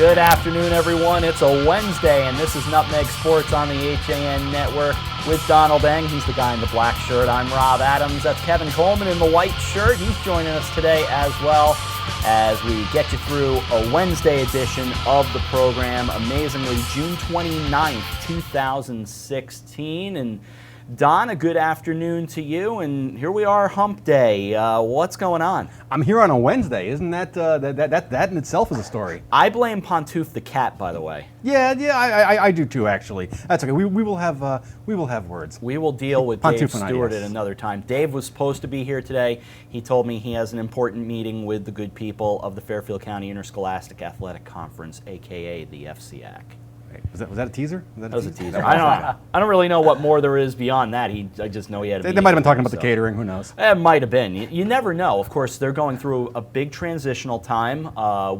Good afternoon, everyone. It's a Wednesday, and this is Nutmeg Sports on the HAN Network with Donald Eng. He's the guy in the black shirt. I'm Rob Adams. That's Kevin Coleman in the white shirt. He's joining us today as well as we get you through a Wednesday edition of the program. Amazingly, June 29th, 2016. And Don, a good afternoon to you, and here we are, Hump Day. What's going on? I'm here on a Wednesday. Isn't that that in itself is a story? I blame Pantouf the cat, by the way. Yeah, I do too. Actually, that's okay. We will have words. We will deal with Pantouf Dave and I, Stewart yes. at another time. Dave was supposed to be here today. He told me he has an important meeting with the good people of the Fairfield County Interscholastic Athletic Conference, aka the FCAC. Was that a teaser? That was a teaser. I don't really know what more there is beyond that. I just know he had a meeting. They might have been talking about the catering. Who knows? It might have been. You never know. Of course, they're going through a big transitional time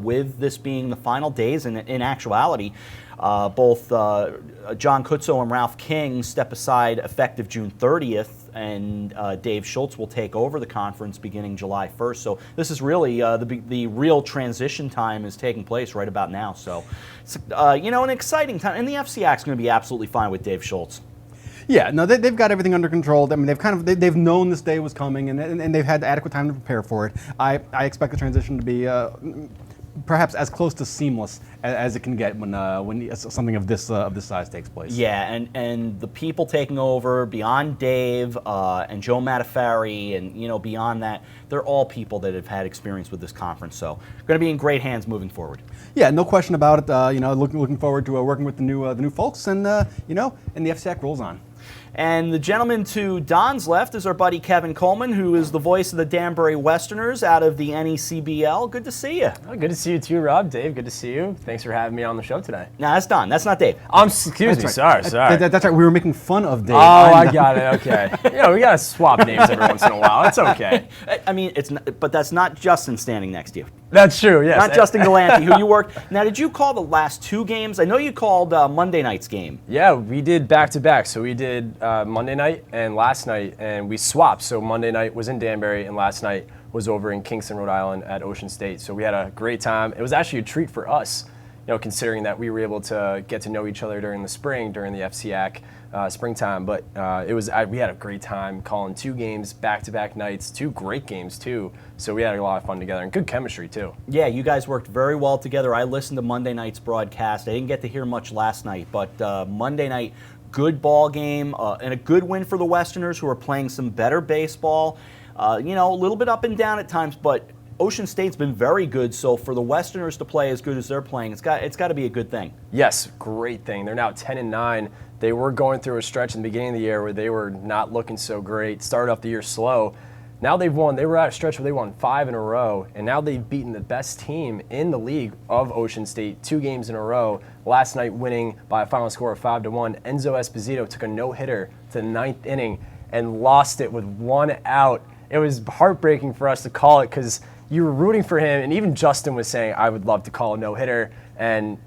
with this being the final days. And in actuality, both John Kutzo and Ralph King step aside effective June 30th, and Dave Schultz will take over the conference beginning July 1st. So this is really the real transition time is taking place right about now. So it's an exciting time, and the FCAC is going to be absolutely fine with Dave Schultz. Yeah, no, they've got everything under control. I mean, they've known this day was coming, and they've had adequate time to prepare for it. I expect the transition to be perhaps as close to seamless as it can get when something of this size takes place. Yeah, and the people taking over beyond Dave and Joe Matafari and beyond that, they're all people that have had experience with this conference. So going to be in great hands moving forward. Yeah, no question about it. Looking forward to working with the new folks, and and the FCAC rolls on. And the gentleman to Don's left is our buddy Kevin Coleman, who is the voice of the Danbury Westerners out of the NECBL. Good to see you. Oh, good to see you too, Rob. Dave, good to see you. Thanks for having me on the show today. No, that's Don. That's not Dave. Excuse me. Right. Sorry. That's right. We were making fun of Dave. Oh, I got it. Okay. We gotta swap names every once in a while. It's okay. I mean, but that's not Justin standing next to you. That's true. Yes. Not Justin Galanti, who you worked. Now, did you call the last two games? I know you called Monday night's game. Yeah, we did back-to-back. So we did Monday night and last night, and we swapped. So Monday night was in Danbury, and last night was over in Kingston, Rhode Island at Ocean State. So we had a great time. It was actually a treat for us, considering that we were able to get to know each other during the spring, during the FCAC springtime. But we had a great time calling two games, back-to-back nights, two great games too. So we had a lot of fun together and good chemistry too. Yeah, you guys worked very well together. I listened to Monday night's broadcast. I didn't get to hear much last night, but Monday night, good ball game and a good win for the Westerners, who are playing some better baseball. A little bit up and down at times, but Ocean State's been very good. So for the Westerners to play as good as they're playing, it's got to be a good thing. Yes, great thing. They're now 10-9. They were going through a stretch in the beginning of the year where they were not looking so great. Started off the year slow. Now they've won. They were at a stretch where they won 5 in a row, and now they've beaten the best team in the league of Ocean State 2 games in a row. Last night, winning by a final score of 5-1. Enzo Esposito took a no-hitter to the 9th inning and lost it with 1 out. It was heartbreaking for us to call it because you were rooting for him, and even Justin was saying, I would love to call a no-hitter, and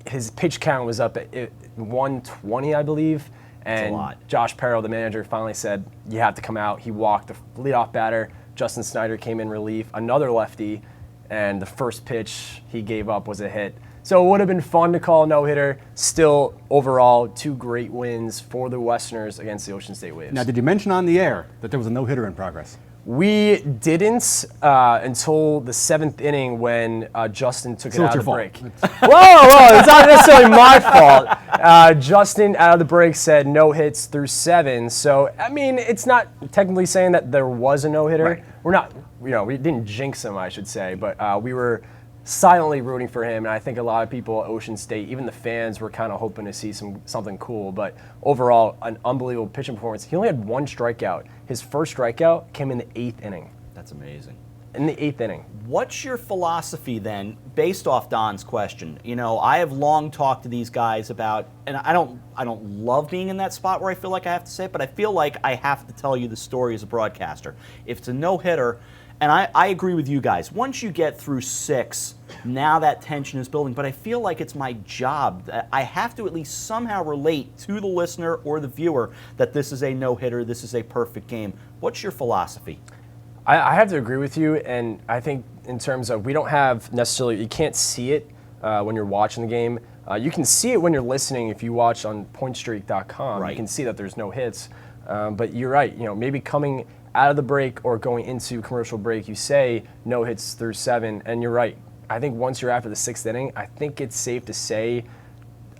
his pitch count was up at 120, I believe. And Josh Perro, the manager, finally said, you have to come out. He walked the leadoff batter. Justin Snyder came in relief, another lefty, and the first pitch he gave up was a hit. So it would have been fun to call a no-hitter. Still, overall, 2 great wins for the Westerners against the Ocean State Waves. Now, did you mention on the air that there was a no-hitter in progress? We didn't until the 7th inning when Justin took it out of the break. Whoa, it's not necessarily my fault. Justin, out of the break, said no hits through 7. So, I mean, it's not technically saying that there was a no-hitter. Right. We're not, we didn't jinx him, I should say, but we were silently rooting for him, and I think a lot of people at Ocean State, even the fans, were kind of hoping to see something cool. But overall, an unbelievable pitching performance. He only had 1 strikeout. His first strikeout came in the 8th inning. That's amazing. In the 8th inning. What's your philosophy then, based off Don's question? I have long talked to these guys about, and I don't love being in that spot where I feel like I have to say it, but I feel like I have to tell you the story as a broadcaster. If it's a no-hitter, and I agree with you guys. Once you get through 6, now that tension is building. But I feel like it's my job. I have to at least somehow relate to the listener or the viewer that this is a no-hitter, this is a perfect game. What's your philosophy? I have to agree with you, and I think in terms of we don't have necessarily, you can't see it when you're watching the game. You can see it when you're listening if you watch on pointstreak.com. Right. You can see that there's no hits. But you're right. Maybe coming out of the break or going into commercial break, you say no hits through 7, and you're right. I think once you're after the 6th inning, I think it's safe to say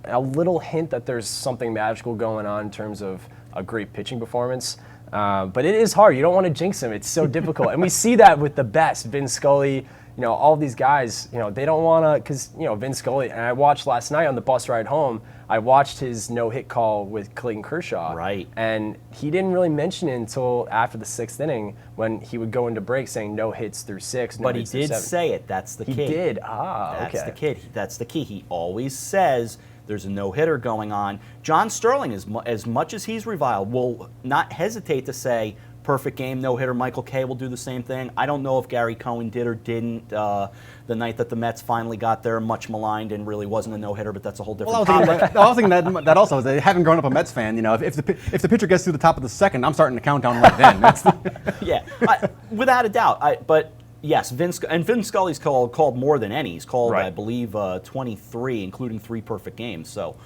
a little hint that there's something magical going on in terms of a great pitching performance. But it is hard. You don't want to jinx him. It's so difficult. And we see that with the best. Vin Scully, all these guys, they don't want to, because, Vin Scully, and I watched last night on the bus ride home, I watched his no-hit call with Clayton Kershaw. Right. And he didn't really mention it until after the 6th inning when he would go into break saying no hits through 6. No But he hits through did 7. say it. That's the key. He did. That's Okay. the key. That's the key. He always says there's a no-hitter going on. John Sterling, as much as he's reviled, will not hesitate to say, perfect game, no-hitter. Michael Kay will do the same thing. I don't know if Gary Cohen did or didn't the night that the Mets finally got there, much maligned and really wasn't a no-hitter, but that's a whole different topic. I was thinking that also is that having grown up a Mets fan, if the pitcher gets through the top of the 2nd, I'm starting to count down right then. Yeah, without a doubt. But yes, Vin Scully's called more than any. He's called, Right. I believe, 23, including 3 perfect games. So,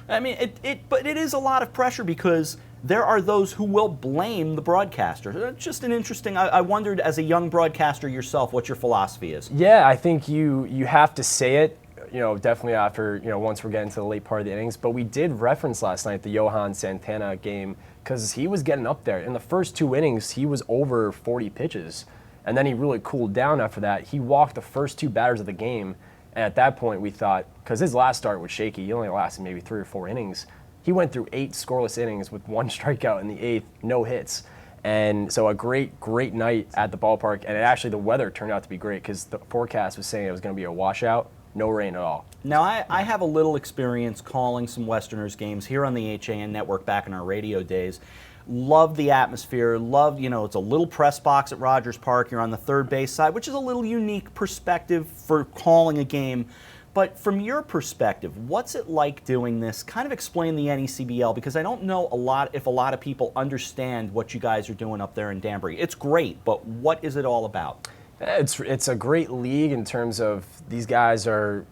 I mean, but it is a lot of pressure because there are those who will blame the broadcaster. Just an interesting. I wondered, as a young broadcaster yourself, what your philosophy is. Yeah, I think you have to say it, definitely after, once we're getting to the late part of the innings. But we did reference last night the Johan Santana game because he was getting up there. In the first 2 innings, he was over 40 pitches. And then he really cooled down after that. He walked the first 2 batters of the game. And at that point, we thought, because his last start was shaky, he only lasted maybe 3 or 4 innings. He went through 8 scoreless innings with 1 strikeout in the 8th, no hits. And so a great night at the ballpark. And actually, the weather turned out to be great because the forecast was saying it was going to be a washout, no rain at all. Now, I have a little experience calling some Westerners games here on the HAN Network back in our radio days. Loved the atmosphere, loved, it's a little press box at Rogers Park. You're on the third base side, which is a little unique perspective for calling a game. But from your perspective, what's it like doing this? Kind of explain the NECBL, because I don't know if a lot of people understand what you guys are doing up there in Danbury. It's great, but what is it all about? It's a great league in terms of these guys are,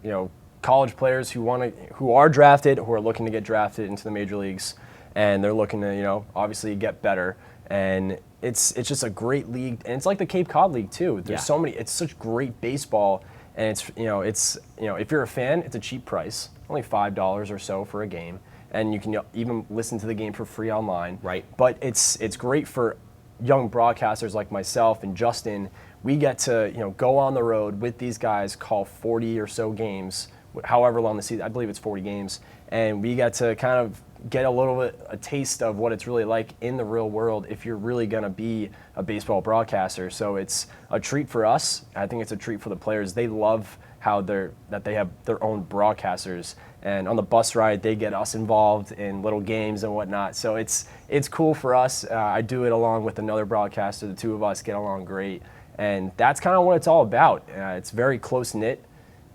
college players who are drafted, who are looking to get drafted into the major leagues, and they're looking to, obviously get better. And it's just a great league, and it's like the Cape Cod League too. There's so many. It's such great baseball. And it's if you're a fan, it's a cheap price, only $5 or so for a game, and you can even listen to the game for free online. Right. But it's great for young broadcasters like myself and Justin. We get to go on the road with these guys, call 40 or so games, however long the season. I believe it's 40 games, and we get to kind of get a taste of what it's really like in the real world if you're really going to be a baseball broadcaster. So it's a treat for us. I think it's a treat for the players. They love how they have their own broadcasters, and on the bus ride they get us involved in little games and whatnot. So it's cool for us. I do it along with another broadcaster. The 2 of us get along great, and that's kind of what it's all about. It's very close knit.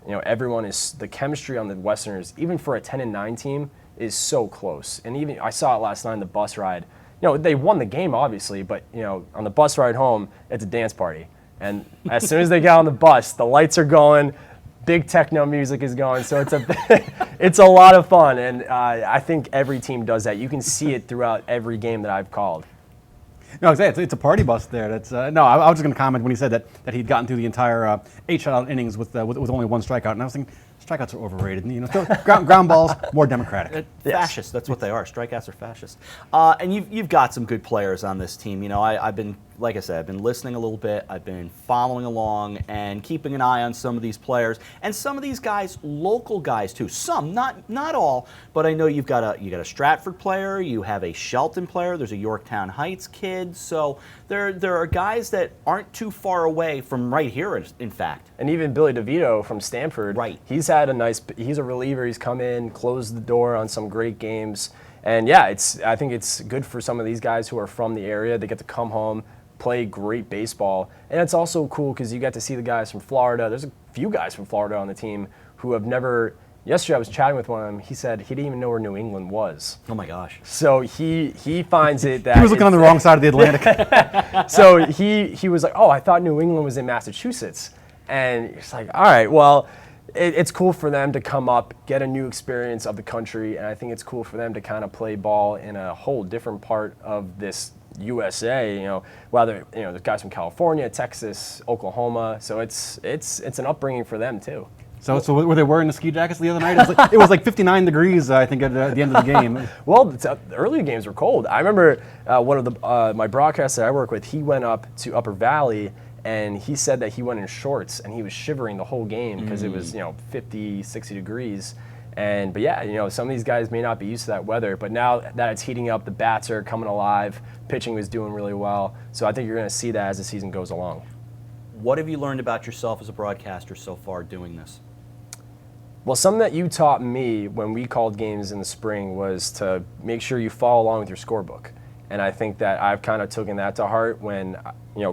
Everyone is the chemistry on the Westerners, even for a 10-9 team, is so close. And even I saw it last night on the bus ride. They won the game obviously, but on the bus ride home, it's a dance party. And as soon as they get on the bus, the lights are going, big techno music is going. So it's a lot of fun, and I think every team does that. You can see it throughout every game that I've called. No, it's a party bus there. That's I was just going to comment when he said that he'd gotten through the entire 8 shutout innings with only 1 strikeout, and I was thinking strikeouts are overrated. Ground balls more democratic. Fascist. That's what they are. Strikeouts are fascist. And you've got some good players on this team. I've been, like I said, I've been listening a little bit. I've been following along and keeping an eye on some of these players, and some of these guys, local guys too. Some, not all, but I know you've got a Stratford player, you have a Shelton player, there's a Yorktown Heights kid. So there are guys that aren't too far away from right here, in fact. And even Billy DeVito from Stanford, right? He's a reliever. He's come in, closed the door on some great games, and yeah, I think it's good for some of these guys who are from the area. They get to come home, play great baseball, and it's also cool because you get to see the guys from Florida. There's a few guys from Florida on the team who have never. Yesterday I was chatting with one of them. He said he didn't even know where New England was. Oh my gosh! So he finds it that he was looking on the wrong side of the Atlantic. So he was like, oh, I thought New England was in Massachusetts, and it's like, all right, well, it's cool for them to come up, get a new experience of the country, and I think it's cool for them to kind of play ball in a whole different part of this USA. You know, whether there's guys from California, Texas, Oklahoma, so it's an upbringing for them too. So were they wearing the ski jackets the other night? It was like 59 degrees, I think, at the end of the game. Well, the early games were cold. I remember one of my broadcasters that I work with, he went up to Upper Valley, and he said that he went in shorts, and he was shivering the whole game because it was 50, 60 degrees. But yeah, some of these guys may not be used to that weather, but now that it's heating up, the bats are coming alive, pitching was doing really well. So I think you're going to see that as the season goes along. What have you learned about yourself as a broadcaster so far doing this? Well, something that you taught me when we called games in the spring was to make sure you follow along with your scorebook. And I think that I've kind of taken that to heart when,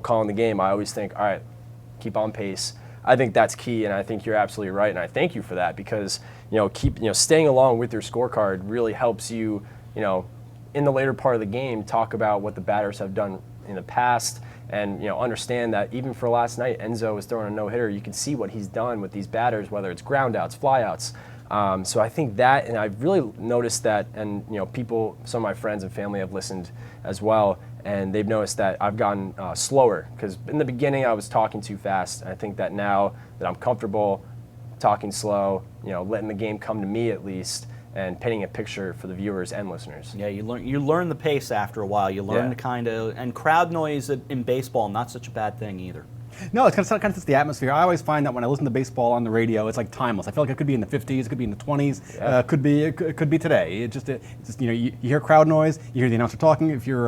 calling the game. I always think, all right, keep on pace. I think that's key, and I think you're absolutely right, and I thank you for that because, staying along with your scorecard really helps you, in the later part of the game, talk about what the batters have done in the past and, understand that even for last night, Enzo was throwing a no-hitter. You can see what he's done with these batters, whether it's groundouts, flyouts. So I think that, and I've really noticed that, and people, some of my friends and family have listened as well, and they've noticed that I've gotten slower because in the beginning I was talking too fast. And I think that now that I'm comfortable talking slow, letting the game come to me at least, and painting a picture for the viewers and listeners. Yeah, you learn the pace after a while. You learn to kind of, and crowd noise in baseball, not such a bad thing either. No, it's kind of just the atmosphere. I always find that when I listen to baseball on the radio, it's like timeless. I feel like it could be in the 50s, it could be in the 20s, could be today. It's just you hear crowd noise, you hear the announcer talking. If you're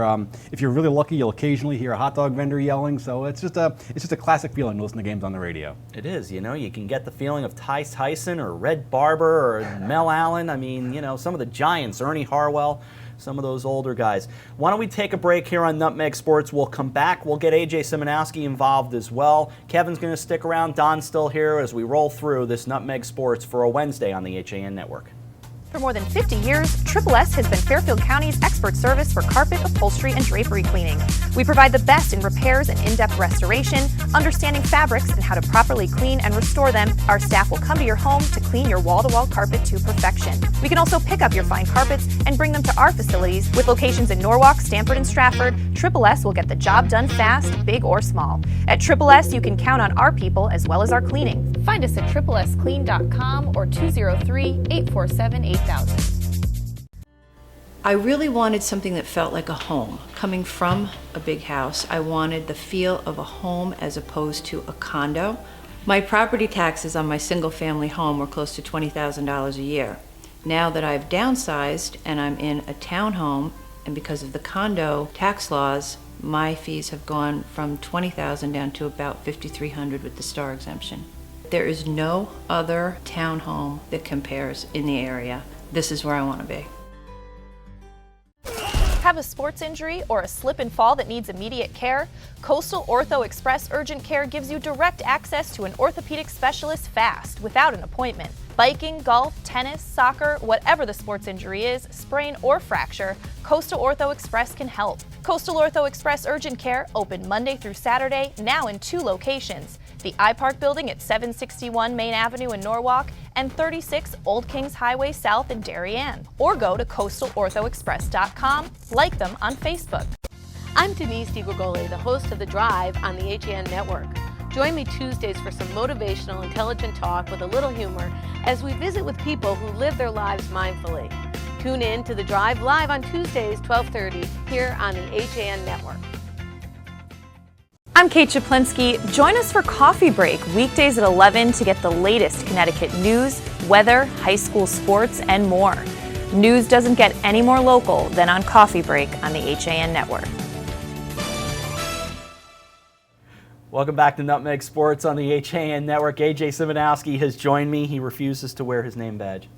really lucky, you'll occasionally hear a hot dog vendor yelling. So it's just a classic feeling to listen to games on the radio. It is. You can get the feeling of Ty Tyson or Red Barber or Mel Allen. I mean, some of the giants, Ernie Harwell. Some of those older guys. Why don't we take a break here on Nutmeg Sports? We'll come back. We'll get AJ Simonowski involved as well. Kevin's going to stick around. Don's still here as we roll through this Nutmeg Sports for a Wednesday on the HAN Network. For more than 50 years, Triple S has been Fairfield County's expert service for carpet, upholstery, and drapery cleaning. We provide the best in repairs and in-depth restoration, understanding fabrics and how to properly clean and restore them. Our staff will come to your home to clean your wall-to-wall carpet to perfection. We can also pick up your fine carpets and bring them to our facilities. With locations in Norwalk, Stamford, and Stratford, Triple S will get the job done fast, big or small. At Triple S, you can count on our people as well as our cleaning. Find us at triplesclean.com or 203-847-8000. I really wanted something that felt like a home. Coming from a big house, I wanted the feel of a home as opposed to a condo. My property taxes on my single-family home were close to $20,000 a year. Now that I've downsized and I'm in a townhome, and because of the condo tax laws, my fees have gone from $20,000 down to about $5,300 with the star exemption. There is no other townhome that compares in the area. This is where I want to be. Have a sports injury or a slip and fall that needs immediate care? Coastal Ortho Express Urgent Care gives you direct access to an orthopedic specialist fast, without an appointment. Biking, golf, tennis, soccer, whatever the sports injury is, sprain or fracture, Coastal Ortho Express can help. Coastal Ortho Express Urgent Care, open Monday through Saturday, now in 2 locations. The iPark building at 761 Main Avenue in Norwalk and 36 Old Kings Highway South in Darien. Or go to coastalorthoexpress.com, like them on Facebook. I'm Denise DiGregoli, the host of The Drive on the HAN Network. Join me Tuesdays for some motivational, intelligent talk with a little humor as we visit with people who live their lives mindfully. Tune in to The Drive live on Tuesdays, 12:30, here on the HAN Network. I'm Kate Chaplinsky. Join us for Coffee Break, weekdays at 11 to get the latest Connecticut news, weather, high school sports, and more. News doesn't get any more local than on Coffee Break on the HAN Network. Welcome back to Nutmeg Sports on the HAN Network. AJ Simonowski has joined me. He refuses to wear his name badge.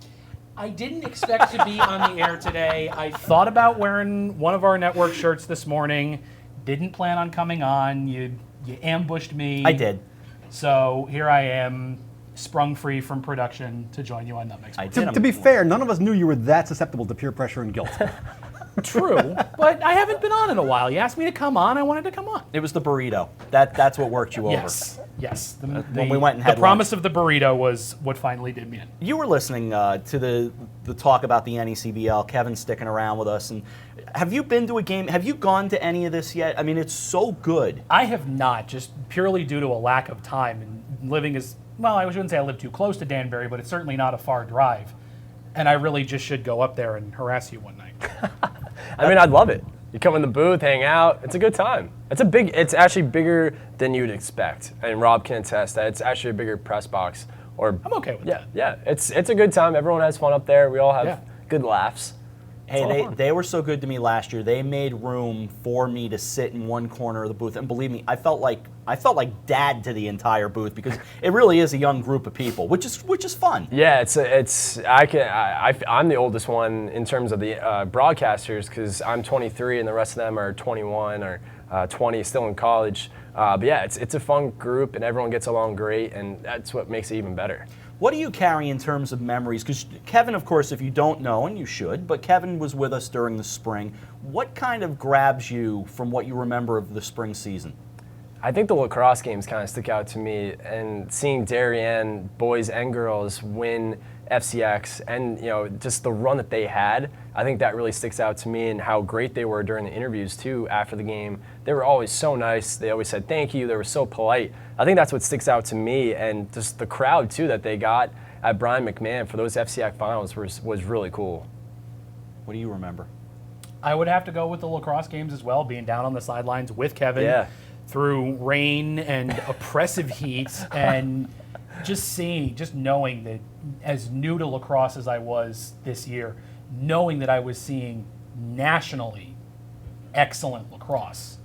I didn't expect to be on the air today. I thought about wearing one of our network shirts this morning. Didn't plan on coming on. You ambushed me. I did. So here I am, sprung free from production to join you on Nutmeg Sports. To be fair, none of us knew you were that susceptible to peer pressure and guilt. True, but I haven't been on in a while. You asked me to come on, I wanted to come on. It was the burrito. That's what worked you over. Yes. Yes. when we went and had the promise of the burrito was what finally did me in. You were listening to the talk about the NECBL. Kevin's sticking around with us. And have you been to a game? Have you gone to any of this yet? I mean, it's so good. I have not, just purely due to a lack of time and living as well. I shouldn't say I live too close to Danbury, but it's certainly not a far drive. And I really just should go up there and harass you one night. I mean, I'd love it. You come in the booth, hang out. It's a good time. It's actually bigger than you'd expect. And Rob can attest that it's actually a bigger press box. I'm okay with that. Yeah. It's a good time. Everyone has fun up there. We all have good laughs. Hey, they were so good to me last year. They made room for me to sit in one corner of the booth, and believe me, I felt like dad to the entire booth because it really is a young group of people, which is fun. Yeah, I'm the oldest one in terms of the broadcasters because I'm 23 and the rest of them are 21 or 20, still in college. But yeah, it's a fun group and everyone gets along great, and that's what makes it even better. What do you carry in terms of memories? Because Kevin, of course, if you don't know, and you should, but Kevin was with us during the spring. What kind of grabs you from what you remember of the spring season? I think the lacrosse games kind of stick out to me, and seeing Darien boys and girls win FCX and just the run that they had, I think that really sticks out to me, and how great they were during the interviews too after the game. They were always so nice. They always said thank you. They were so polite. I think that's what sticks out to me, and just the crowd too that they got at Brian McMahon for those FCX finals was really cool. What do you remember? I would have to go with the lacrosse games as well, being down on the sidelines with Kevin. Yeah. Through rain and oppressive heat, and just knowing that, as new to lacrosse as I was this year, knowing that I was seeing nationally excellent lacrosse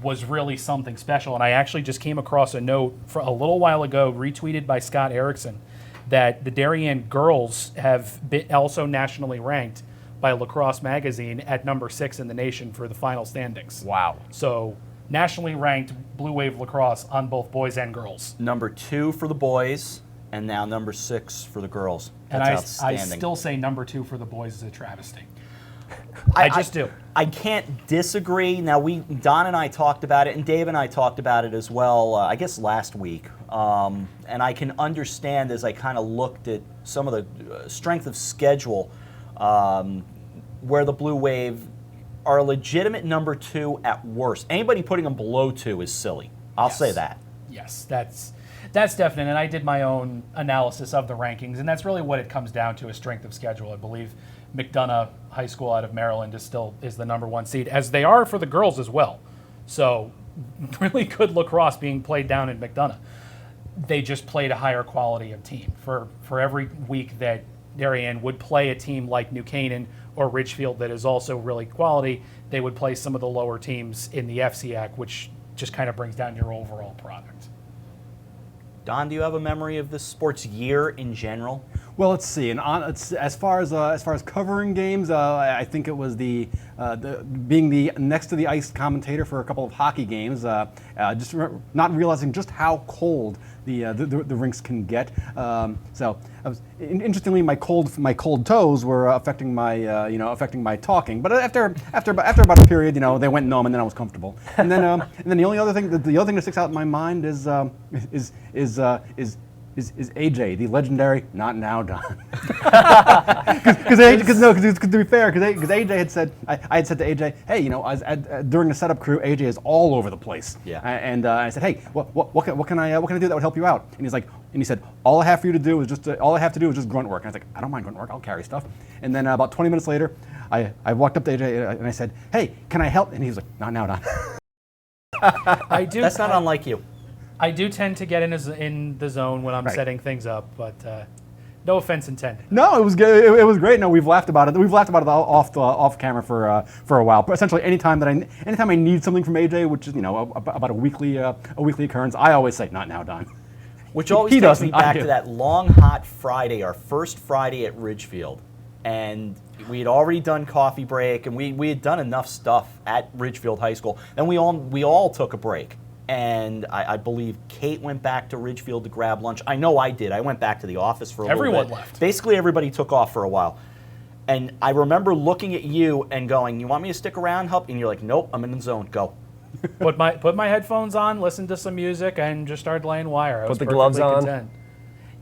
was really something special. And I actually just came across a note for a little while ago, retweeted by Scott Erickson, that the Darien girls have been also nationally ranked by Lacrosse Magazine at number 6 in the nation for the final standings. Wow. So nationally ranked Blue Wave lacrosse on both boys and girls. Number 2 for the boys, and now number 6 for the girls. That's and I outstanding. still say number 2 for the boys is a travesty. I just do. I can't disagree. Now, Don and I talked about it, and Dave and I talked about it as well, I guess last week. And I can understand as I kind of looked at some of the strength of schedule where the Blue Wave are a legitimate number 2 at worst. Anybody putting them below 2 is silly. I'll say that. Yes, that's definite. And I did my own analysis of the rankings, and that's really what it comes down to: is strength of schedule. I believe McDonough High School out of Maryland is the number 1 seed, as they are for the girls as well. So really good lacrosse being played down in McDonough. They just played a higher quality of team. For every week that Darien would play a team like New Canaan or Ridgefield that is also really quality, they would play some of the lower teams in the FCAC, which just kind of brings down your overall product. Don, do you have a memory of this sports year in general? Well, let's see. And as far as covering games, I think it was being the next to the ice commentator for a couple of hockey games. Not realizing just how cold the rinks can get. Interestingly, my cold toes were affecting my talking. But after about a period, they went numb, and then I was comfortable. And then the other thing that sticks out in my mind is AJ, the legendary "Not Now" Don. Because to be fair, because AJ had said, I had said to AJ, hey, during the setup crew, AJ is all over the place. Yeah. And I said, hey, what can I do that would help you out? And he said, all I have to do is just grunt work. And I was like, I don't mind grunt work, I'll carry stuff. And then about 20 minutes later, I walked up to AJ and I said, hey, can I help? And he was like, "Not now, Don." I do. That's not unlike you. I do tend to get in the zone when I'm setting things up, but no offense intended. No, it was good. It was great. No, we've laughed about it. We've laughed about it off camera for a while. But essentially, anytime I need something from AJ, which is about a weekly occurrence, I always say, "Not now, Don." Which always takes me back to that long, hot Friday, our first Friday at Ridgefield. And we had already done coffee break, and we had done enough stuff at Ridgefield High School. Then we all took a break. And I believe Kate went back to Ridgefield to grab lunch. I know I did. I went back to the office for a little bit. Everyone left. Basically, everybody took off for a while. And I remember looking at you and going, "You want me to stick around, help?" And you're like, "Nope, I'm in the zone. Go." put my headphones on, listened to some music, and just started laying wire. I was the gloves perfectly on? content.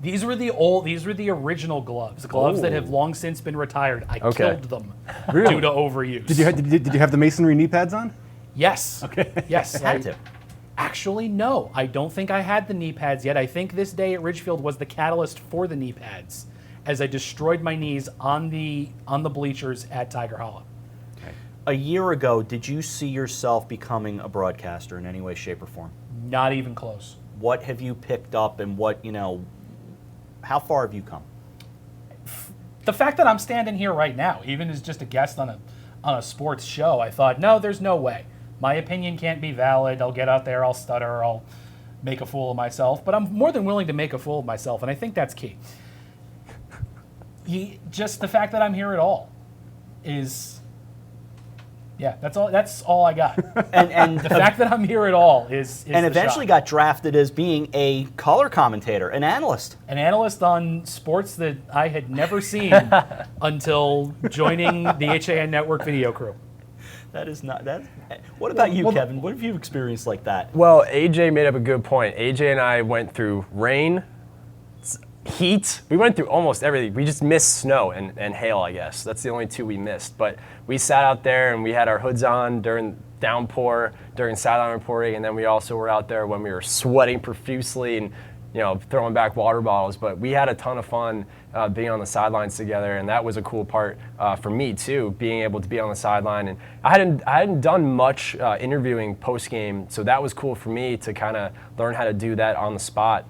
These were the original gloves that have long since been retired. I killed them due to overuse. Did you have the masonry knee pads on? Yes. Okay. Yes. Had to. Actually, no. I don't think I had the knee pads yet. I think this day at Ridgefield was the catalyst for the knee pads, as I destroyed my knees on the bleachers at Tiger Hollow. A year ago, did you see yourself becoming a broadcaster in any way, shape, or form? Not even close. What have you picked up, and how far have you come? The fact that I'm standing here right now, even as just a guest on a sports show, I thought, no, there's no way. My opinion can't be valid. I'll get out there, I'll stutter, I'll make a fool of myself. But I'm more than willing to make a fool of myself, and I think that's key. Just the fact that I'm here at all is, that's all I got. And The fact that I'm here at all is and the eventually shock. got drafted as being a color commentator, an analyst. An analyst on sports that I had never seen until joining the HAN Network video crew. That is not that. What about you, Kevin? What have you experienced like that? Well, AJ made up a good point. AJ and I went through rain, heat. We went through almost everything. We just missed snow and hail, I guess. That's the only two we missed. But we sat out there and we had our hoods on during downpour, during sideline reporting, and then we also were out there when we were sweating profusely and throwing back water bottles. But we had a ton of fun being on the sidelines together, and that was a cool part for me too, being able to be on the sideline. And I hadn't done much interviewing post game, so that was cool for me to kind of learn how to do that on the spot.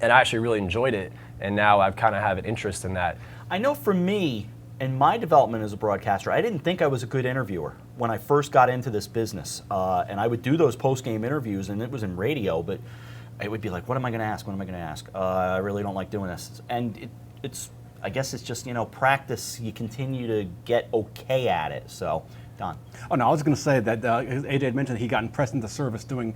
And I actually really enjoyed it, and now I've kind of have an interest in that. I know for me, in my development as a broadcaster, I didn't think I was a good interviewer when I first got into this business. And I would do those post-game interviews, and it was in radio, but it would be like, what am I going to ask? What am I going to ask? I really don't like doing this. And I guess it's just, practice. You continue to get okay at it. So, Don. Oh, no, I was going to say that AJ had mentioned he got impressed into service doing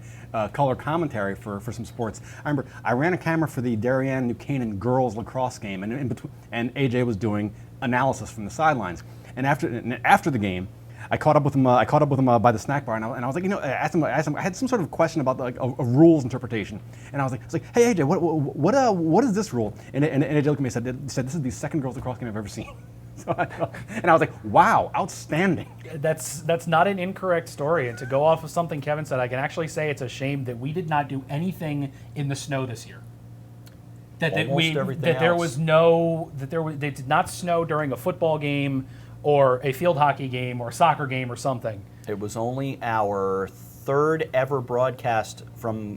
color commentary for some sports. I remember I ran a camera for the Darien New Canaan girls lacrosse game, and AJ was doing analysis from the sidelines. And after the game, I caught up with him. By the snack bar, and I was like, I asked him. I had some sort of question about a rules interpretation, and I was like, hey AJ, what is this rule? And AJ looked at me and said, this is the second girls lacrosse game I've ever seen. And I was like, wow, outstanding. That's not an incorrect story. And to go off of something Kevin said, I can actually say it's a shame that we did not do anything in the snow this year. They did not snow during a football game or a field hockey game or a soccer game or something. It was only our third ever broadcast from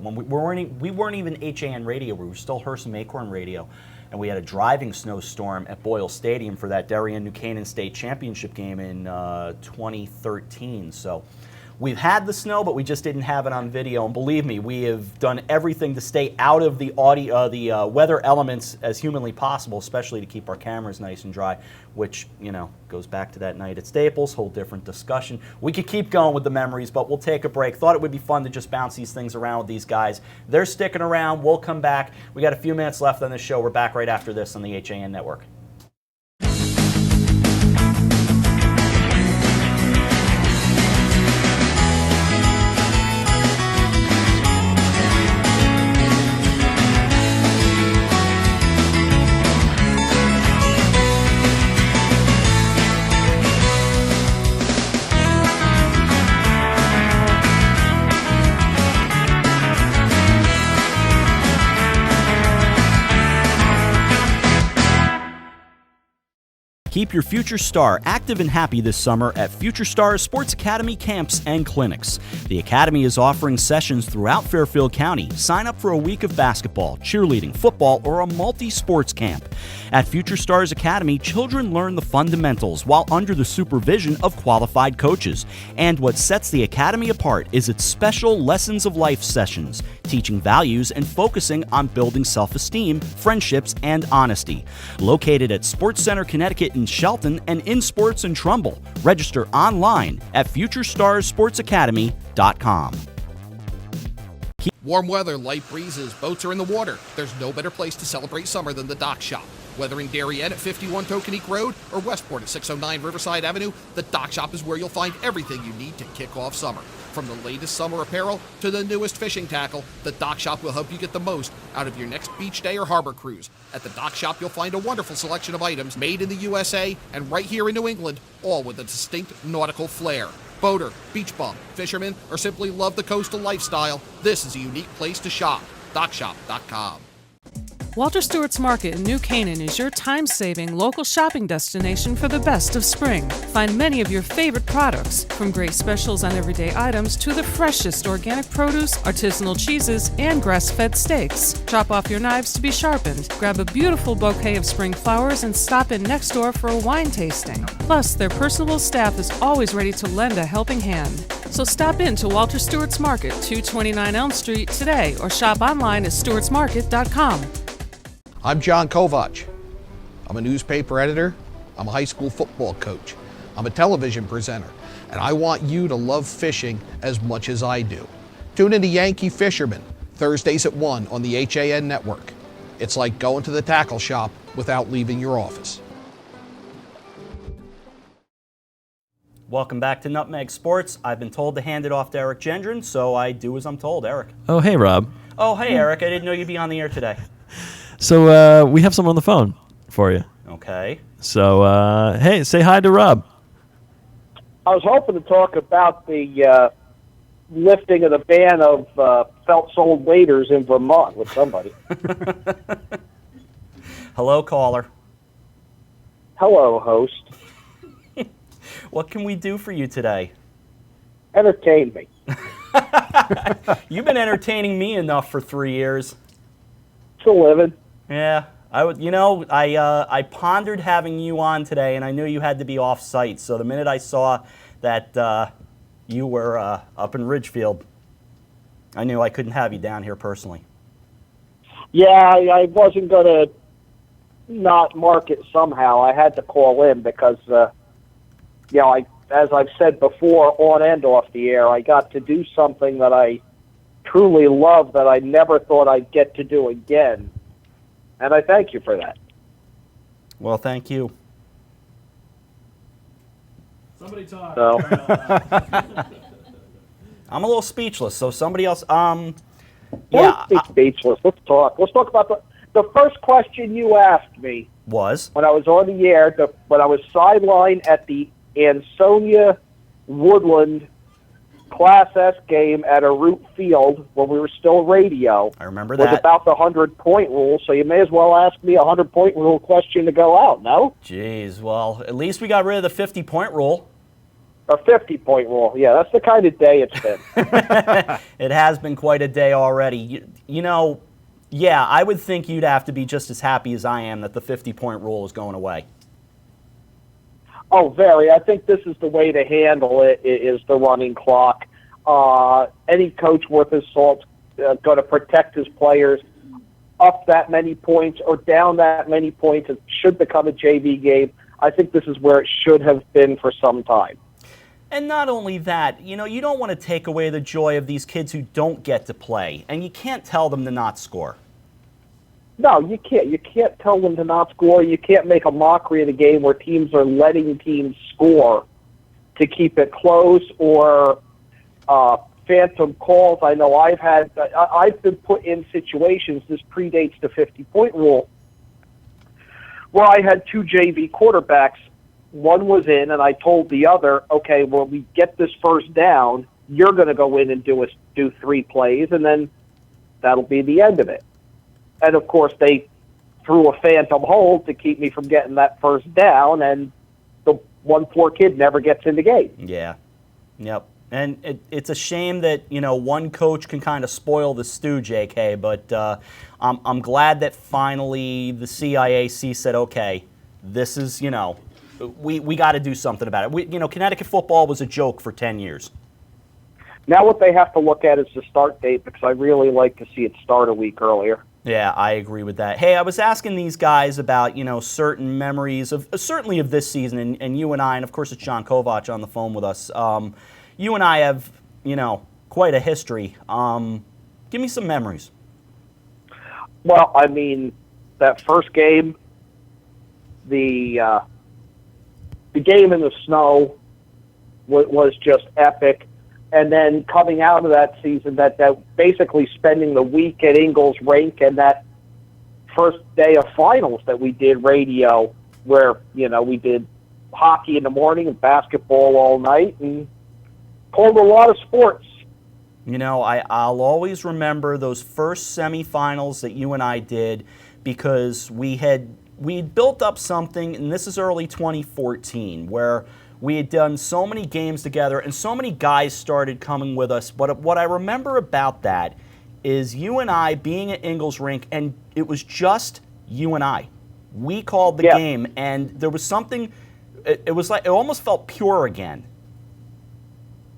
when we weren't even HAN radio. We were still Herson Acorn radio. And we had a driving snowstorm at Boyle Stadium for that Darien New Canaan State Championship game in 2013. So we've had the snow, but we just didn't have it on video. And believe me, we have done everything to stay out of the weather elements as humanly possible, especially to keep our cameras nice and dry, which, goes back to that night at Staples, whole different discussion. We could keep going with the memories, but we'll take a break. Thought it would be fun to just bounce these things around with these guys. They're sticking around. We'll come back. We got a few minutes left on this show. We're back right after this on the HAN Network. Keep your future star active and happy this summer at Future Stars Sports Academy camps and clinics. The Academy is offering sessions throughout Fairfield County. Sign up for a week of basketball, cheerleading, football, or a multi-sports camp. At Future Stars Academy, children learn the fundamentals while under the supervision of qualified coaches. And what sets the Academy apart is its special Lessons of Life sessions, teaching values and focusing on building self-esteem, friendships, and honesty. Located at Sports Center Connecticut in Shelton and in Sports in Trumbull. Register online at futurestarssportsacademy.com. Warm weather, light breezes, boats are in the water. There's no better place to celebrate summer than the Dock Shop. Whether in Darien at 51 Tokenique Road or Westport at 609 Riverside Avenue, the Dock Shop is where you'll find everything you need to kick off summer. From the latest summer apparel to the newest fishing tackle, the Dock Shop will help you get the most out of your next beach day or harbor cruise. At the Dock Shop, you'll find a wonderful selection of items made in the USA and right here in New England, all with a distinct nautical flair. Boater, beach bum, fisherman, or simply love the coastal lifestyle, this is a unique place to shop. DockShop.com. Walter Stewart's Market in New Canaan is your time-saving local shopping destination for the best of spring. Find many of your favorite products, from great specials on everyday items to the freshest organic produce, artisanal cheeses, and grass-fed steaks. Chop off your knives to be sharpened, grab a beautiful bouquet of spring flowers, and stop in next door for a wine tasting. Plus, their personable staff is always ready to lend a helping hand. So stop in to Walter Stewart's Market, 229 Elm Street today, or shop online at stewartsmarket.com. I'm John Kovach. I'm a newspaper editor. I'm a high school football coach. I'm a television presenter, and I want you to love fishing as much as I do. Tune in to Yankee Fisherman, Thursdays at 1 on the HAN Network. It's like going to the tackle shop without leaving your office. Welcome back to Nutmeg Sports. I've been told to hand it off to Eric Gendron, so I do as I'm told. Eric. Oh, hey, Rob. Oh, hey, Eric. I didn't know you'd be on the air today. So we have someone on the phone for you. Okay. So, hey, say hi to Rob. I was hoping to talk about the lifting of the ban of felt-soled waders in Vermont with somebody. Hello, caller. Hello, host. What can we do for you today? Entertain me. You've been entertaining me enough for 3 years. It's a living. Yeah, I would. You know, I pondered having you on today, and I knew you had to be off-site. So the minute I saw that you were up in Ridgefield, I knew I couldn't have you down here personally. Yeah, I wasn't going to not mark it somehow. I had to call in because, as I've said before, on and off the air, I got to do something that I truly love that I never thought I'd get to do again. And I thank you for that. Well, thank you. Somebody talk. So. I'm a little speechless, so somebody else. Don't be speechless. Let's talk. Let's talk about the first question you asked me. Was? When I was on the air, when I was sidelined at the Ansonia Woodland Class S game at a root field when we were still radio. I remember was that. About the 100-point rule, so you may as well ask me a 100-point rule question to go out, no? Jeez, well, at least we got rid of the 50-point rule. A 50-point rule, yeah, that's the kind of day it's been. It has been quite a day already. You know, yeah, I would think you'd have to be just as happy as I am that the 50-point rule is going away. Oh, very. I think this is the way to handle it, is the running clock. Any coach worth his salt going to protect his players. Up that many points or down that many points, it should become a JV game. I think this is where it should have been for some time. And not only that, you know, you don't want to take away the joy of these kids who don't get to play, and you can't tell them to not score. No, you can't. You can't tell them to not score. You can't make a mockery of the game where teams are letting teams score to keep it close, or phantom calls. I know I've been put in situations, this predates the 50-point rule, where I had two JV quarterbacks. One was in, and I told the other, okay, well, we get this first down, you're going to go in and do 3 plays, and then that'll be the end of it. And, of course, they threw a phantom hold to keep me from getting that first down, and the one poor kid never gets in the game. Yeah. Yep. And it's a shame that, you know, one coach can kind of spoil the stew, JK, but I'm glad that finally the CIAC said, okay, this is, you know, we got to do something about it. Connecticut football was a joke for 10 years. Now what they have to look at is the start date, because I really like to see it start a week earlier. Yeah, I agree with that. Hey, I was asking these guys about, you know, certain memories of certainly of this season, and you and I, and of course it's John Kovach on the phone with us. You and I have, you know, quite a history. Give me some memories. Well, I mean, that first game, the game in the snow was just epic. and then coming out of that season, that basically spending the week at Ingalls Rink and that first day of finals that we did radio, where, you know, we did hockey in the morning and basketball all night and called a lot of sports. You know, I'll always remember those first semifinals that you and I did, because we'd built up something, and this is early 2014, where we had done so many games together and so many guys started coming with us. But what I remember about that is you and I being at Ingalls Rink, and it was just you and I. We called the game, and there was something, it was like, it almost felt pure again.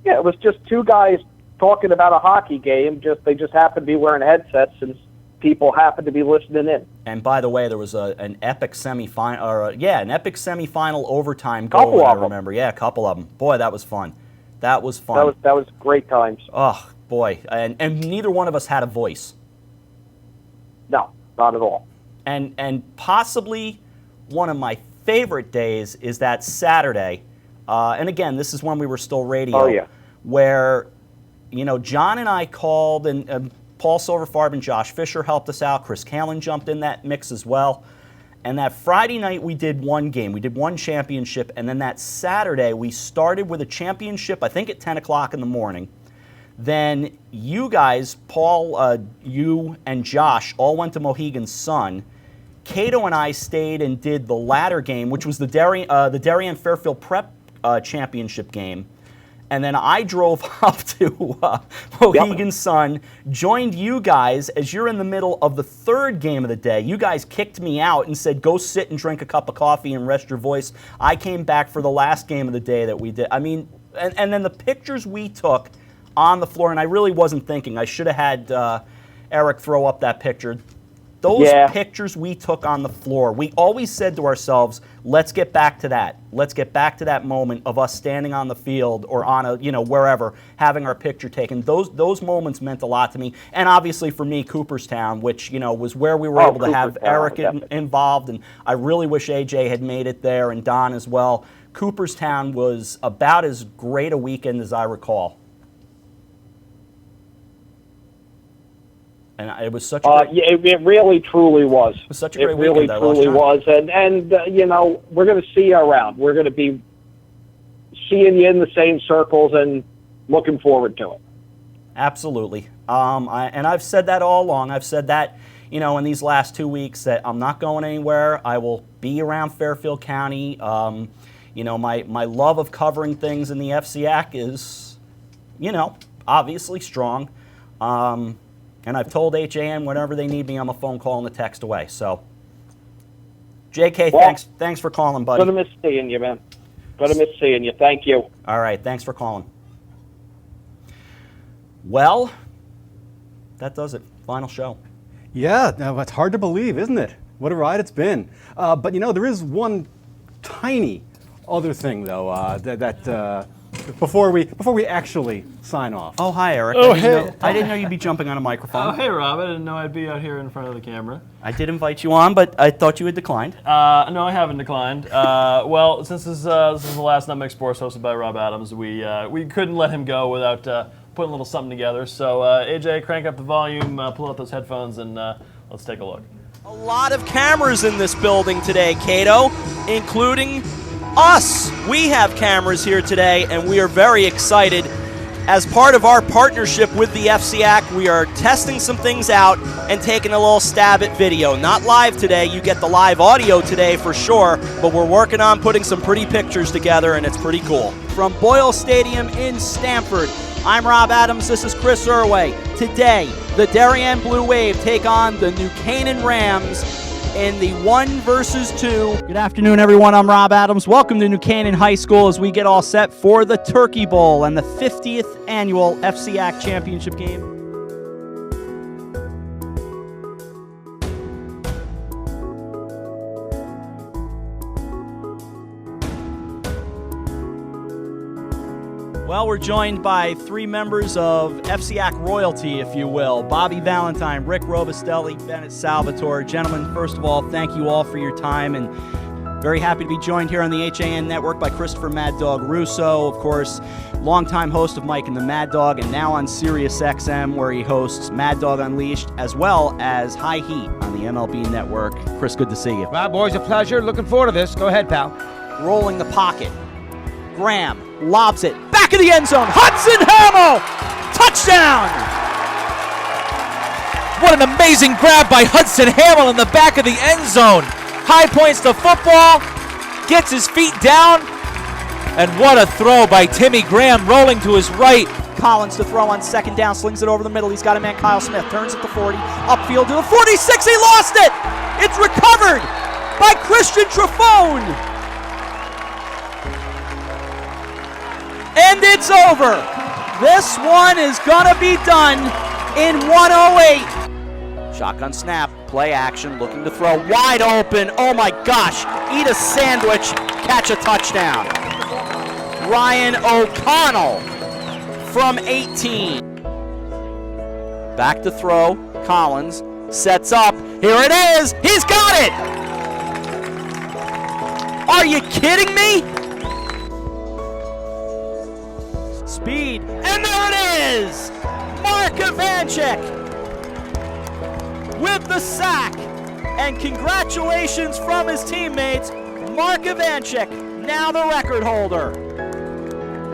Yeah, it was just two guys talking about a hockey game. They just happened to be wearing headsets, and people happened to be listening in. And by the way, there was an epic semifinal, or an epic semifinal overtime goal. I remember, a couple of them. Boy, that was fun. That was fun. That was great times. Oh boy, and neither one of us had a voice. No, not at all. And possibly one of my favorite days is that Saturday. And again, this is when we were still radio. Oh yeah. Where, you know, John and I called, and Paul Silverfarb and Josh Fisher helped us out. Chris Callan jumped in that mix as well. And that Friday night we did one game. We did one championship. And then that Saturday we started with a championship, I think at 10 o'clock in the morning. Then you guys, Paul, you and Josh, all went to Mohegan Sun. Cato and I stayed and did the latter game, which was the Darien Fairfield Prep championship game. And then I drove up to Mohegan Sun, joined you guys as you're in the middle of the third game of the day. You guys kicked me out and said, go sit and drink a cup of coffee and rest your voice. I came back for the last game of the day that we did. I mean, and then the pictures we took on the floor, and I really wasn't thinking. I should have had Eric throw up that picture. Those pictures we took on the floor, we always said to ourselves, let's get back to that. Let's get back to that moment of us standing on the field or on a, you know, wherever, having our picture taken. Those moments meant a lot to me. And obviously for me, Cooperstown, which, you know, was where we were able to have Eric involved. And I really wish AJ had made it there, and Don as well. Cooperstown was about as great a weekend as I recall. And it was such a great, it really truly was. It was such a great weekend. It really truly was. And you know, we're going to see you around. We're going to be seeing you in the same circles and looking forward to it. Absolutely. And I've said that all along. I've said that, you know, in these last 2 weeks, that I'm not going anywhere. I will be around Fairfield County. You know, my love of covering things in the FCAC is, you know, obviously strong. And I've told HAN whenever they need me, I'm a phone call and a text away. So, JK, well, thanks for calling, buddy. Gonna miss seeing you, man. Gonna miss seeing you. Thank you. All right, thanks for calling. Well, that does it. Final show. Yeah, it's hard to believe, isn't it? What a ride it's been. But you know, there is one tiny other thing, though, before we actually sign off. Oh, hi, Eric. Oh, I didn't know you'd be jumping on a microphone. Oh, hey, Rob. I didn't know I'd be out here in front of the camera. I did invite you on, but I thought you had declined. No, I haven't declined. Well, since this is the last Nutmeg Sports hosted by Rob Adams, we couldn't let him go without putting a little something together. So, AJ, crank up the volume, pull out those headphones, and let's take a look. A lot of cameras in this building today, Cato, including us. We have cameras here today, and we are very excited. As part of our partnership with the FCAC, we are testing some things out and taking a little stab at video. Not live today. You get the live audio today for sure, but we're working on putting some pretty pictures together, and it's pretty cool. From Boyle Stadium in Stamford, I'm Rob Adams. This is Chris Irway. Today, the Darien Blue Wave take on the New Canaan Rams in the 1 versus 2. Good afternoon, everyone. I'm Rob Adams. Welcome to New Canaan High School as we get all set for the Turkey Bowl and the 50th annual FCAC Championship game. Well, we're joined by 3 members of FCAC royalty, if you will. Bobby Valentine, Rick Robustelli, Bennett Salvatore. Gentlemen, first of all, thank you all for your time. And Very happy to be joined here on the HAN Network by Christopher Mad Dog Russo, of course, longtime host of Mike and the Mad Dog, and now on Sirius XM, where he hosts Mad Dog Unleashed, as well as High Heat on the MLB Network. Chris, good to see you. Well, boys, a pleasure. Looking forward to this. Go ahead, pal. Rolling the pocket. Graham lobs it. Back of the end zone. Hudson Hamill! Touchdown! What an amazing grab by Hudson Hamill in the back of the end zone. High points the football, gets his feet down, and what a throw by Timmy Graham rolling to his right. Collins to throw on second down, slings it over the middle. He's got a man, Kyle Smith, turns at the 40, upfield to the 46, he lost it! It's recovered by Christian Trafone! And it's over. This one is gonna be done in 1:08. Shotgun snap, play action, looking to throw, wide open, oh my gosh, eat a sandwich, catch a touchdown. Ryan O'Connell from 18. Back to throw, Collins sets up, here it is, he's got it! Are you kidding me? Speed, and there it is! Mark Ivanchik with the sack, and congratulations from his teammates, Mark Ivanchik, now the record holder.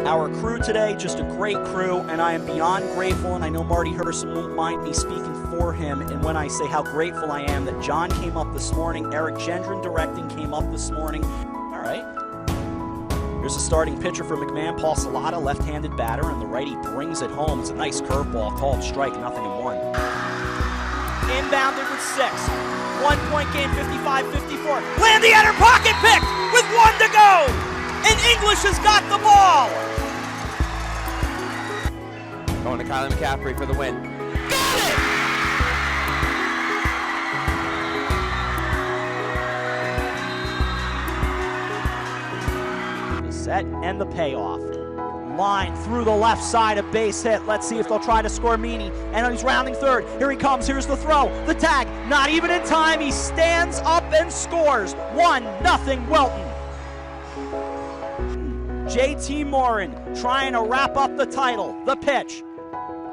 Our crew today, just a great crew, and I am beyond grateful, and I know Marty Herson won't mind me speaking for him, and when I say how grateful I am that John came up this morning, Eric Gendron directing came up this morning. All right. Here's a starting pitcher for McMahon, Paul Salata, left-handed batter, and the righty brings it home. It's a nice curveball, called strike, 0-1. Inbounded with 6. 1-point game, 55-54. Landianer pocket picked with 1 to go. And English has got the ball. Going to Kylie McCaffrey for the win. Got it! The set and the payoff. Line through the left side, a base hit. Let's see if they'll try to score Meany. And he's rounding third. Here he comes. Here's the throw. The tag. Not even in time. He stands up and scores. 1-0 Wilton. JT Morin trying to wrap up the title. The pitch.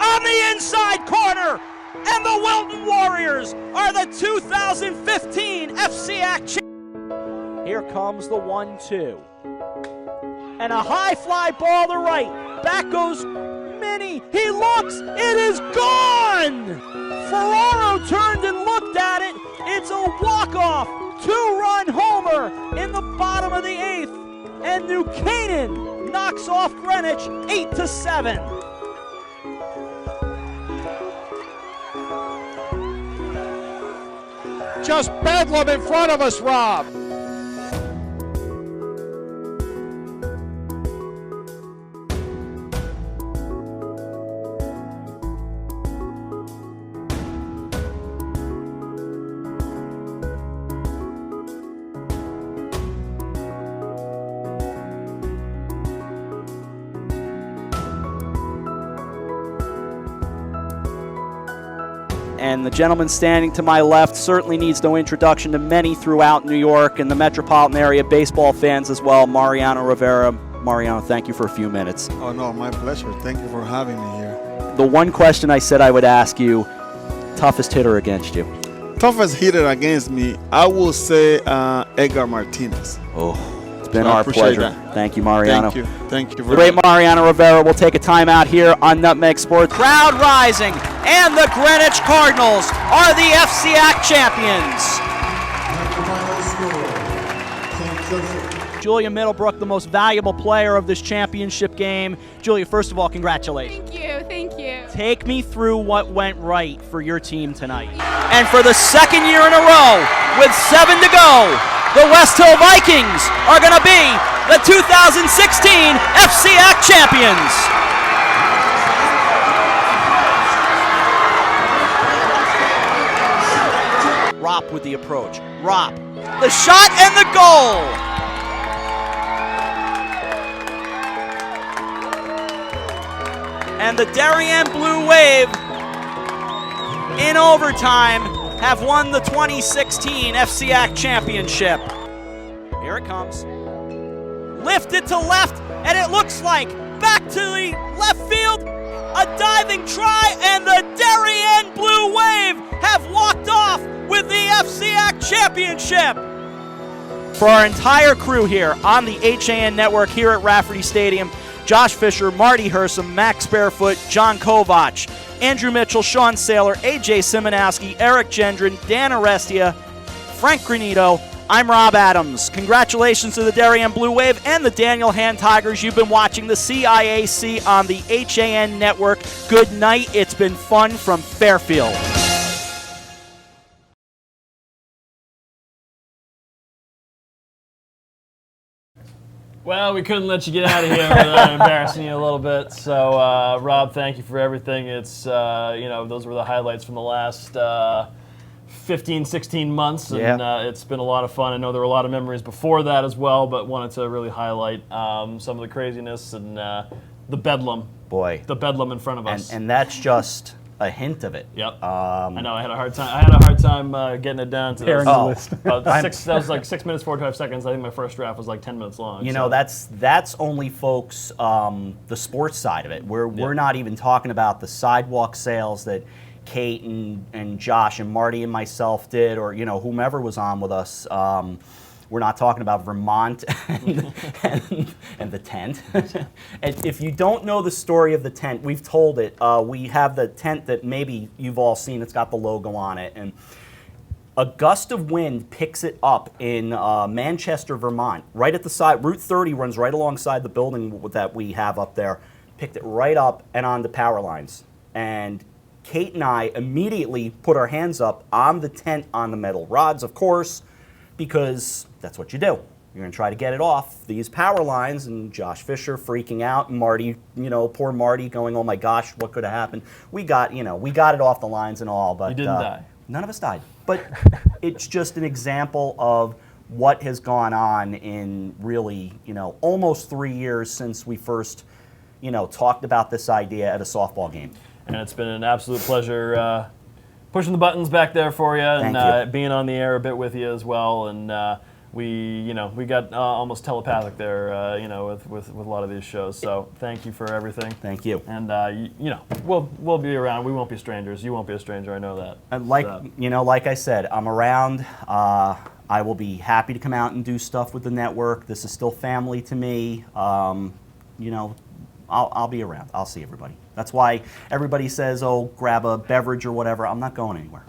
On the inside corner. And the Wilton Warriors are the 2015 FCAC champions. Here comes the 1-2. And a high fly ball to right. Back goes Minnie. He looks. It is gone. Ferraro turned and looked at it. It's a walk-off. 2-run homer in the bottom of the 8th. And New Canaan knocks off Greenwich 8-7. Just bedlam in front of us, Rob. And the gentleman standing to my left certainly needs no introduction to many throughout New York and the metropolitan area, baseball fans as well, Mariano Rivera. Mariano, thank you for a few minutes. Oh, no, my pleasure. Thank you for having me here. The one question I said I would ask you, toughest hitter against you? Toughest hitter against me, I will say Edgar Martinez. Oh, it's been our pleasure. That. Thank you, Mariano. Thank you. Thank you. The great Mariano Rivera will take a timeout here on Nutmeg Sports. Crowd rising, and the Greenwich Cardinals are the FCAC champions. Julia Middlebrook, the most valuable player of this championship game. Julia, first of all, congratulations. Thank you. Take me through what went right for your team tonight. And for the second year in a row, with 7 to go, the West Hill Vikings are going to be the 2016 FCAC champions. Ropp with the approach. Ropp, the shot and the goal. And the Darien Blue Wave in overtime have won the 2016 FCAC championship. Here it comes. Lifted to left, and it looks like back to the left field. A diving try, and the Darien Blue Wave have walked off with the FCAC championship. For our entire crew here on the HAN Network here at Rafferty Stadium, Josh Fisher, Marty Hersom, Max Barefoot, John Kovach, Andrew Mitchell, Sean Saylor, AJ Simonowski, Eric Gendron, Dan Arestia, Frank Granito, I'm Rob Adams. Congratulations to the Darien Blue Wave and the Daniel Han Tigers. You've been watching the CIAC on the HAN Network. Good night. It's been fun from Fairfield. Well, we couldn't let you get out of here without embarrassing you a little bit. So, Rob, thank you for everything. It's, those were the highlights from the last 15, 16 months, and it's been a lot of fun. I know there were a lot of memories before that as well, but wanted to really highlight some of the craziness and the bedlam. Boy. The bedlam in front of us. And that's just a hint of it. Yep. I know. I had a hard time getting it down to Pairing the list. That was like 6 minutes, 45 seconds. I think my first draft was like 10 minutes long. You know, that's only, folks, the sports side of it. We're not even talking about the sidewalk sales that Kate and Josh and Marty and myself did, or whomever was on with us. We're not talking about Vermont and the tent. And if you don't know the story of the tent, we've told it. We have the tent that maybe you've all seen. It's got the logo on it, and a gust of wind picks it up in Manchester, Vermont, right at the side. Route 30 runs right alongside the building that we have up there. Picked it right up and on the power lines, and Kate and I immediately put our hands up on the tent, on the metal rods, of course, because that's what you do. You're going to try to get it off these power lines, and Josh Fisher freaking out, and Marty, poor Marty going, oh my gosh, what could have happened? We got it off the lines and all, but you didn't die. None of us died. But it's just an example of what has gone on in really, almost 3 years since we first, talked about this idea at a softball game. And it's been an absolute pleasure pushing the buttons back there for you, and being on the air a bit with you as well. And we got almost telepathic there, with a lot of these shows. So thank you for everything. Thank you. And we'll be around. We won't be strangers. You won't be a stranger. I know that. And like I said, I'm around. I will be happy to come out and do stuff with the network. This is still family to me. I'll be around. I'll see everybody. That's why everybody says, oh, grab a beverage or whatever. I'm not going anywhere.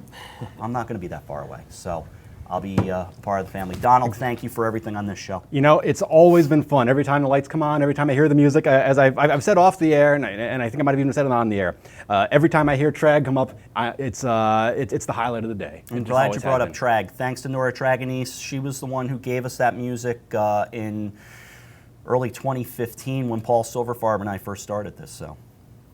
I'm not going to be that far away. So I'll be part of the family. Donald, thank you for everything on this show. It's always been fun. Every time the lights come on, every time I hear the music, as I've said off the air, and I think I might have even said it on the air, every time I hear Trag come up, it's the highlight of the day. I'm glad you brought up Trag. Thanks to Nora Traganese. She was the one who gave us that music in early 2015 when Paul Silverfarb and I first started this. So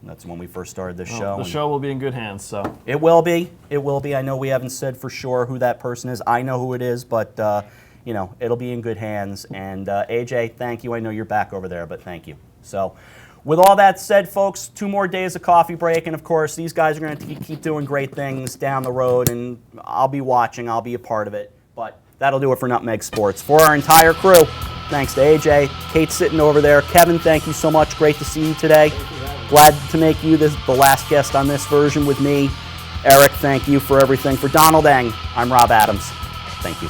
that's when we first started this show. The show will be in good hands. So it will be. It will be. I know we haven't said for sure who that person is. I know who it is, but it'll be in good hands. And AJ, thank you. I know you're back over there, but thank you. So with all that said, folks, 2 more days of coffee break, and of course these guys are going to keep doing great things down the road, and I'll be watching. I'll be a part of it. But that'll do it for Nutmeg Sports. For our entire crew, thanks to AJ, Kate's sitting over there. Kevin, thank you so much. Great to see you today. Glad to make you the last guest on this version with me. Eric, thank you for everything. For Donald Eng, I'm Rob Adams. Thank you.